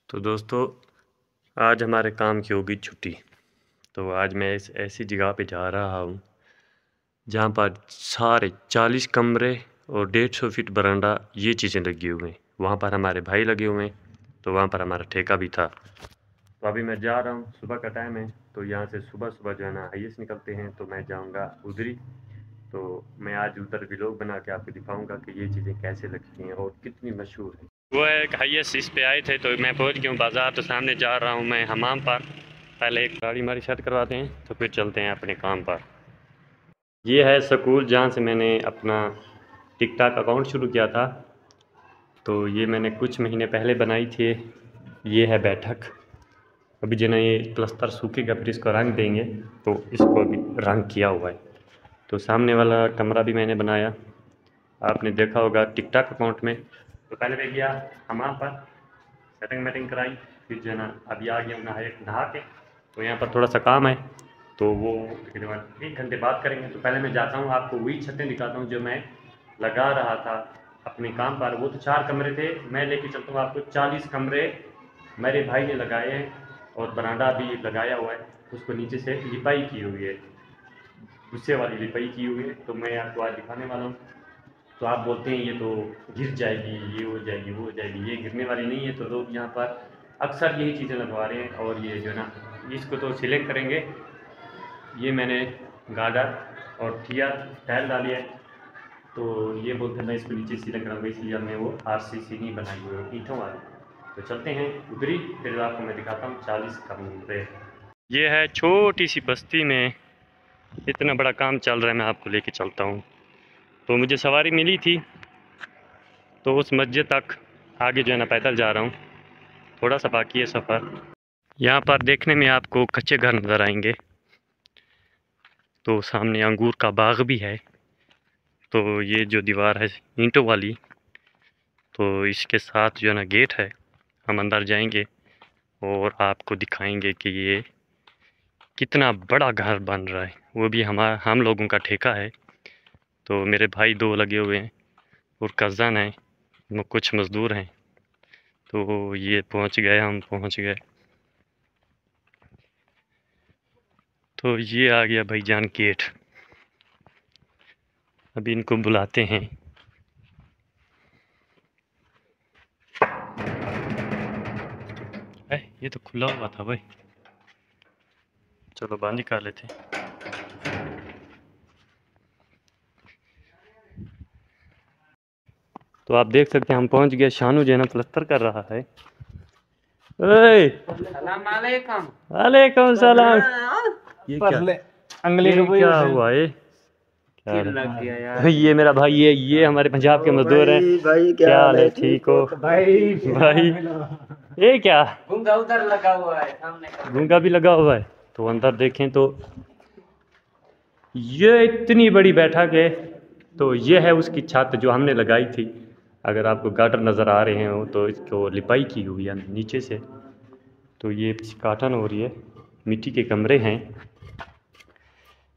तो दोस्तों, आज हमारे काम की होगी छुट्टी। तो आज मैं इस ऐसी जगह पे जा रहा हूँ जहाँ पर सारे 40 कमरे और 150 फीट बरामदा ये चीज़ें लगी हुई हैं। वहाँ पर हमारे भाई लगे हुए हैं, तो वहाँ पर हमारा ठेका भी था। तो अभी मैं जा रहा हूँ, सुबह का टाइम है, तो यहाँ से सुबह सुबह जो है ना हाईएस्ट निकलते हैं, तो मैं जाऊँगा उधर ही। तो मैं आज उधर व्लॉग बना के आपको दिखाऊँगा कि ये चीज़ें कैसे लगती हैं और कितनी मशहूर है। वो एक हाईएस्ट इस पे आए थे, तो मैं पहुंच गया हूँ बाज़ार। तो सामने जा रहा हूँ मैं हमाम पर। पहले एक गाड़ी हमारी सेट करवाते हैं, तो फिर चलते हैं अपने काम पर। ये है स्कूल जहाँ से मैंने अपना टिकटॉक अकाउंट शुरू किया था। तो ये मैंने कुछ महीने पहले बनाई थी। ये है बैठक। अभी जो ना ये प्लस्तर सूखेगा, फिर इसको रंग देंगे, तो इसको अभी रंग किया हुआ है। तो सामने वाला कमरा भी मैंने बनाया, आपने देखा होगा टिकटॉक अकाउंट में। तो पहले मैं गया हमाम पर, सेटिंग मेटिंग कराई, फिर जो है ना अभी आ गया नहा के। तो यहाँ पर थोड़ा सा काम है, तो वो तकरीबन 1 घंटे बाद करेंगे। तो पहले मैं जाता हूँ, आपको वही छतें दिखाता हूँ जो मैं लगा रहा था अपने काम पर। वो तो 4 कमरे थे, मैं लेके चलता हूँ आपको 40 कमरे मेरे भाई ने लगाए हैं, और बरामदा भी लगाया हुआ है। उसको नीचे से लिपाई की हुई है, गुस्से वाली लिपाई की हुई है। तो मैं आपको आज दिखाने वाला हूँ। तो आप बोलते हैं ये तो गिर जाएगी, ये हो जाएगी, वो हो जाएगी। ये गिरने वाली नहीं है। तो लोग यहाँ पर अक्सर यही चीज़ें लगवा रहे हैं। और ये जो है ना, इसको तो सिलेक्ट करेंगे। ये मैंने गार्डर और ठिया टाइल डाली है, तो ये बोलते हैं मैं इसको नीचे सिलेक्ट कराऊंगा, इसलिए हमने वो RCC नहीं बनाई हुई है, ईंटों वाली। तो चलते हैं उधर ही, फिर आपको मैं दिखाता हूँ 40 कमरे। ये है छोटी सी बस्ती में इतना बड़ा काम चल रहा है, मैं आपको लेके चलता हूँ। तो मुझे सवारी मिली थी, तो उस मस्जिद तक आगे जो है ना पैदल जा रहा हूँ। थोड़ा सा बाकी है सफ़र। यहाँ पर देखने में आपको कच्चे घर नज़र आएंगे। तो सामने अंगूर का बाग भी है। तो ये जो दीवार है ईंटों वाली, तो इसके साथ जो है ना गेट है। हम अंदर जाएंगे और आपको दिखाएंगे कि ये कितना बड़ा घर बन रहा है। वो भी हम लोगों का ठेका है। तो मेरे भाई 2 लगे हुए हैं और कज़न है, वो कुछ मज़दूर हैं। तो ये पहुंच गए, हम पहुंच गए। तो ये आ गया भाईजान गेट। अभी इनको बुलाते हैं। ये तो खुला हुआ था भाई, चलो बंद ही कर लेते हैं। तो आप देख सकते हैं हम पहुंच गए। शानू जो है ना प्लस्तर कर रहा है। ओए वालेकुम सलाम। ये क्या क्या हुआ है? क्या लग गया यार। ये मेरा भाई, ये हमारे पंजाब के मजदूर हैं। भाई क्या हाल है? ठीक हो भाई? भाई? ये क्या गूंगा उधर लगा हुआ है सामने। गूंगा भी लगा हुआ है? तो अंदर देखें तो ये इतनी बड़ी बैठक है। तो ये है उसकी छत जो हमने लगाई थी। अगर आपको गाटर नज़र आ रहे हैं तो इसको लिपाई की हुई है नीचे से। तो ये काटन हो रही है, मिट्टी के कमरे हैं।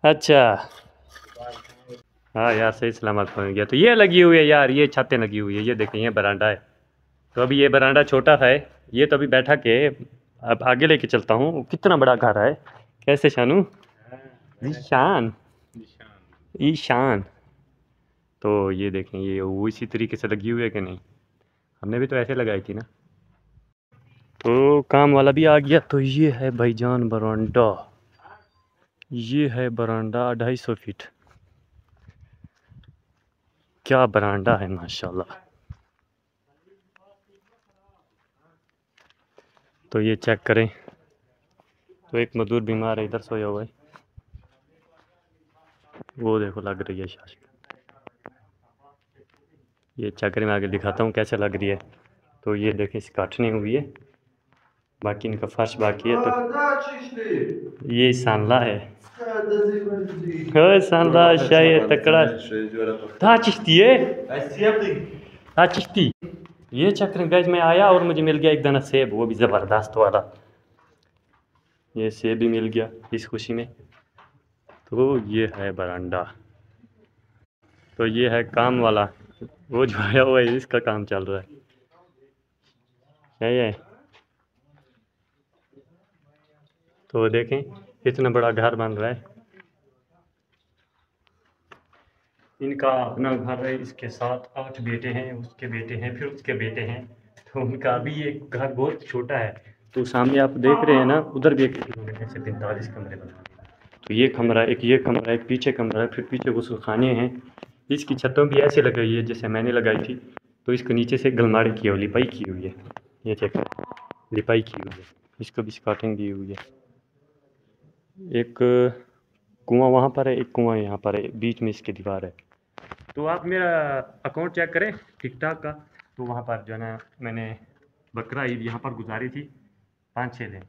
अच्छा, हाँ यार, सही सलामत पहुंच गया। तो ये लगी हुई है यार, ये छतें लगी हुई है। ये देखें, ये बरांडा है। तो अभी ये बरांडा छोटा है, ये तो अभी बैठक है। अब आगे लेके चलता हूँ। कितना बड़ा घर है। कैसे शानू? ईशान, ईशान। तो ये देखें, ये वो इसी तरीके से लगी हुई है कि नहीं? हमने भी तो ऐसे लगाई थी ना। तो काम वाला भी आ गया। तो ये है भाईजान बरांडा। ये है बरांडा 250 फीट। क्या बरांडा है माशाल्लाह। तो ये चेक करें। तो एक मजदूर बीमार है, इधर सोया हुआ है। वो देखो लग रही है शाश। ये चक्कर में आगे दिखाता हूँ कैसे लग रही है। तो ये देखें, इस काटनी हुई है, बाकी इनका फर्श बाकी है। तो ये सांला है। सांला शायद तकड़ा था चिश्ती है। था चिश्ती। ये चक्कर गज में आया और मुझे मिल गया एक दाना सेब, वो भी ज़बरदस्त वाला। ये सेब भी मिल गया इस खुशी में। तो ये है बरांडा। तो ये है काम वाला, वो जो आया हुआ है, इसका काम चल रहा है। क्या ये तो देखें इतना बड़ा घर बन रहा है, इनका अपना घर है, इसके 7-8 बेटे हैं, उसके बेटे हैं, फिर उसके बेटे हैं, तो उनका अभी ये घर बहुत छोटा है। तो सामने आप देख रहे हैं ना, उधर भी एक ऐसे 45 कमरे बना दिए। तो ये कमरा, एक ये कमरा, एक पीछे कमरा है, फिर पीछे गुस्लखाने हैं। इसकी छतों भी ऐसे लगाई है जैसे मैंने लगाई थी। तो इसको नीचे से गलमाड़ी की हुई, लिपाई की हुई है, ये चेक करें, लिपाई की हुई है। इसको भी स्कार्टिंग दी हुई है। एक कुआं वहाँ पर है, एक कुआं यहाँ पर है, बीच में इसकी दीवार है। तो आप मेरा अकाउंट चेक करें टिक टॉक का, तो वहाँ पर जो है ना, मैंने बकरा ईद यहाँ पर गुजारी थी 5-6 दिन।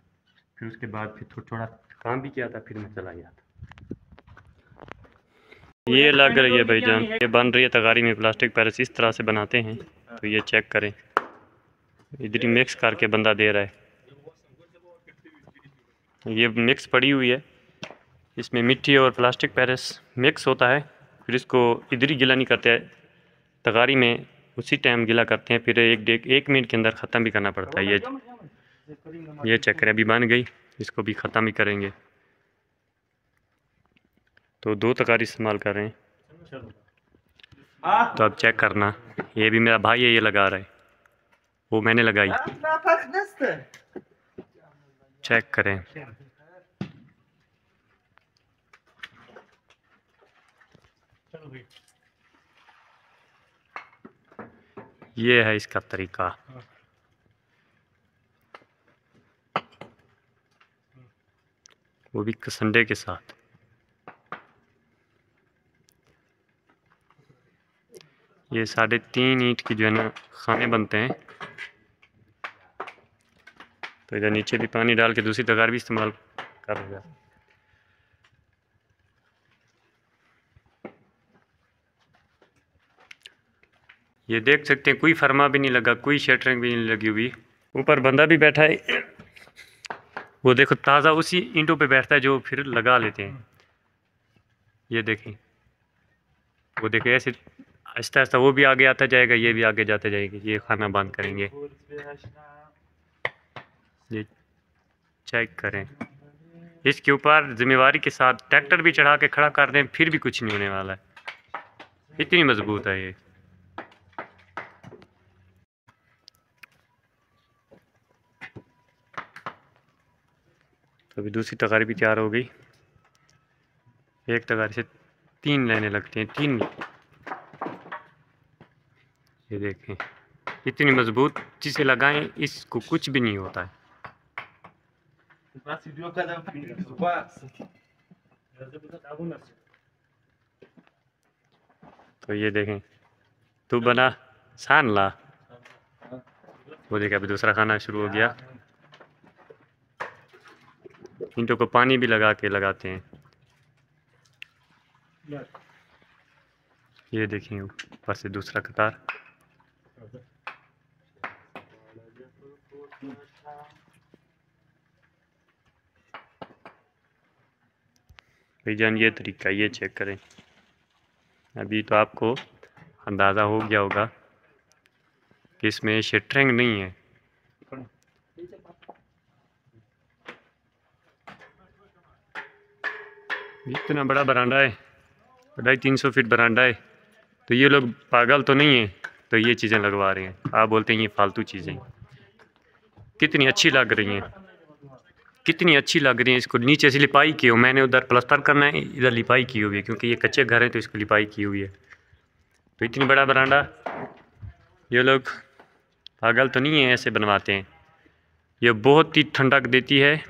फिर उसके बाद फिर थोड़ा काम भी किया था, फिर मैं चला गया था। ये लग रही है भाईजान, ये बन रही है तगारी में, प्लास्टिक पैलेस इस तरह से बनाते हैं। तो ये चेक करें, इधर ही मिक्स करके बंदा दे रहा है। ये मिक्स पड़ी हुई है, इसमें मिट्टी और प्लास्टिक पैलेस मिक्स होता है। फिर इसको इधर ही गिला नहीं करते हैं, तगारी में उसी टाइम गिला करते हैं, फिर एक मिनट के अंदर ख़त्म भी करना पड़ता है। ये चेक करें, अभी बन गई, इसको भी ख़त्म ही करेंगे। तो 2 तगारी इस्तेमाल कर रहे हैं। तो अब चेक करना, ये भी मेरा भाई है, ये लगा रहा है, वो मैंने लगाई। चेक करें, ये है इसका तरीका। वो भी संडे के साथ। ये 3.5 ईंट की जो है ना खाने बनते हैं। तो इधर नीचे भी पानी डाल के दूसरी तगार भी इस्तेमाल कर रहे हैं। ये देख सकते हैं, कोई फरमा भी नहीं लगा, कोई शटरिंग भी नहीं लगी हुई। ऊपर बंदा भी बैठा है, वो देखो ताज़ा उसी ईंटों पे बैठता है जो फिर लगा लेते हैं। ये देखें, वो देखें ऐसे आहिस्ता आहिस्ता वो भी आगे आता जाएगा, ये भी आगे जाते जाएगी। ये खाना बंद करेंगे, ये चेक करें। इसके ऊपर जिम्मेवारी के साथ ट्रैक्टर भी चढ़ा के खड़ा कर दें, फिर भी कुछ नहीं होने वाला है, इतनी मजबूत है ये। तो अभी दूसरी तगारी भी तैयार हो गई। एक तगारी से 3 लाइनें लगती हैं, 3। ये देखें, इतनी मजबूत जिसे लगाएं इसको कुछ भी नहीं होता है। तो ये देखें, तू बना सान ला। वो देखें, अभी दूसरा खाना शुरू हो गया। ईंटों को पानी भी लगा के लगाते हैं। ये देखिए, ऊपर से दूसरा कतार। भाईजान ये तरीका, ये चेक करें। अभी तो आपको अंदाज़ा हो गया होगा कि इसमें शटरिंग नहीं है। इतना बड़ा बरांडा है, 250-300 फीट बरांडा है। तो ये लोग पागल तो नहीं है, तो ये चीज़ें लगवा रहे हैं। आप बोलते हैं ये फालतू चीज़ें, कितनी अच्छी लग रही हैं, कितनी अच्छी लग रही है। इसको नीचे से लिपाई की हो, मैंने उधर प्लास्टर करना है, इधर लिपाई की हुई है, क्योंकि ये कच्चे घर हैं तो इसको लिपाई की हुई है। तो इतनी बड़ा बरांडा, ये लोग पागल तो नहीं है, ऐसे बनवाते हैं। ये बहुत ही ठंडक देती है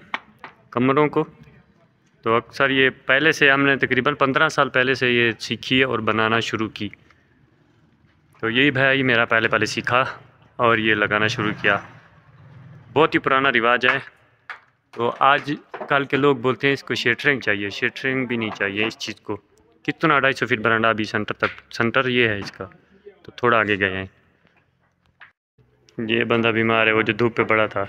कमरों को। तो अक्सर ये पहले से हमने तकरीबन 15 साल पहले से ये सीखी और बनाना शुरू की। तो यही भाई मेरा पहले सीखा और ये लगाना शुरू किया। बहुत ही पुराना रिवाज है। तो आज कल के लोग बोलते हैं इसको शटरिंग चाहिए, शटरिंग भी नहीं चाहिए इस चीज़ को। कितना 250 फीट बरांडा अभी सेंटर तक, सेंटर ये है इसका, तो थोड़ा आगे गए हैं। ये बंदा बीमार है, वो जो धूप पे पड़ा था।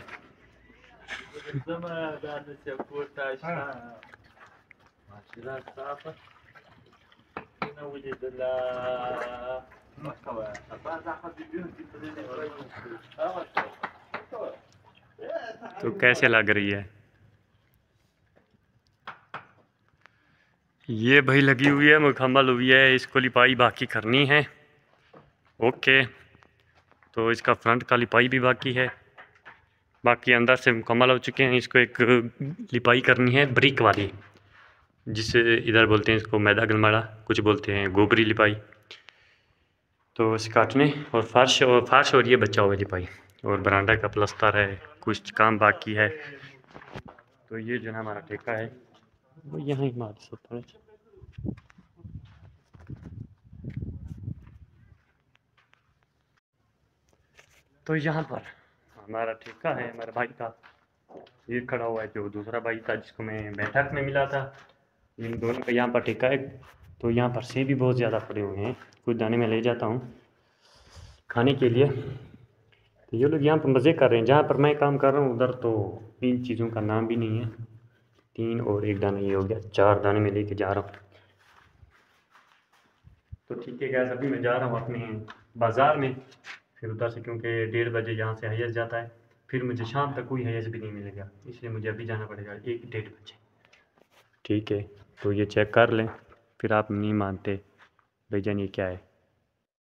तो कैसे लग रही है? ये भाई लगी हुई है, मुकम्मल हुई है, इसको लिपाई बाकी करनी है। ओके, तो इसका फ्रंट का लिपाई भी बाकी है, बाकी अंदर से मुकम्मल हो चुके हैं। इसको एक लिपाई करनी है ब्रिक वाली, जिसे इधर बोलते हैं इसको मैदा गलमाड़ा, कुछ बोलते हैं गोबरी लिपाई। तो इसे काटने और फर्श और ये बचा हुआ लिपाई, और बरांडा का प्लस्तर है, कुछ काम बाकी है। तो ये जो है हमारा ठेका है वो यहाँ ही हमारे साथ है। तो यहाँ पर हमारा ठेका है हमारे भाई का, ये खड़ा हुआ है जो दूसरा भाई था जिसको मैं बैठक में मिला था, इन दोनों का यहाँ पर ठेका है। तो यहाँ पर सेब भी बहुत ज़्यादा पड़े हुए हैं, कुछ दाने में ले जाता हूँ खाने के लिए। तो ये लोग यहाँ पर मज़े कर रहे हैं, जहाँ पर मैं काम कर रहा हूँ उधर तो इन चीज़ों का नाम भी नहीं है। 3 और 1 दाना ये हो गया, 4 दाने में लेके जा रहा हूँ। तो ठीक है गैस, अभी मैं जा रहा हूँ अपने बाज़ार में, फिर उधर से क्योंकि 1:30 बजे यहाँ से हयस जाता है, फिर मुझे शाम तक कोई हयस भी नहीं मिलेगा, इसलिए मुझे अभी जाना पड़ेगा 1-1:30 बजे। ठीक है, तो ये चेक कर लें, फिर आप नहीं मानते भाईजान ये क्या है।